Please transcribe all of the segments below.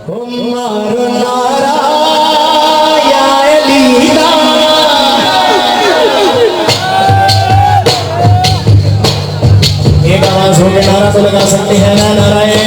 मारो नारा या अलीदा एक आवाज हो के नारा तो लगा सकते हैं ना नाराए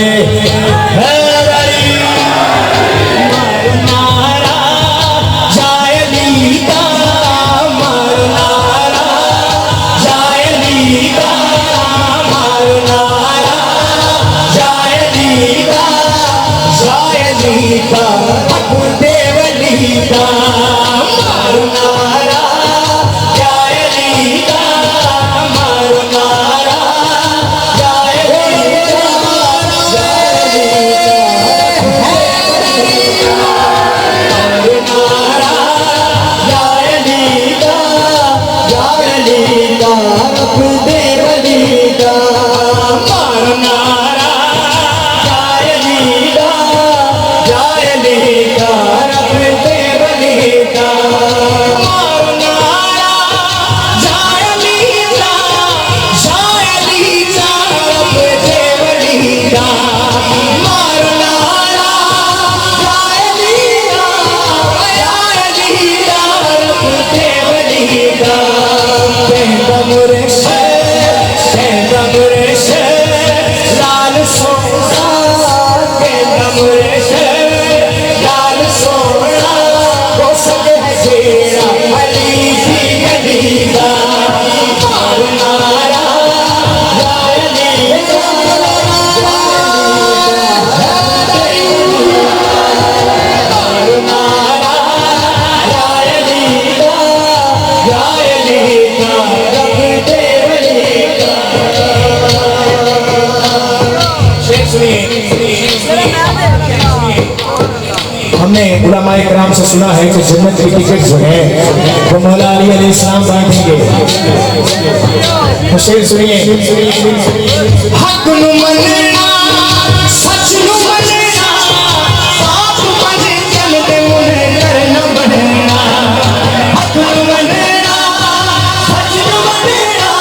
हमने उलमाए किराम से सुना है कि जन्नत की टिकट जो है वो मौला अली अलैहिस्सलाम बांटेंगे। तो शेर सुनिए, हक नु मनना सच नु मनना पाप बने चलते मुने करना बनना। हक नु मनना सच नु मनना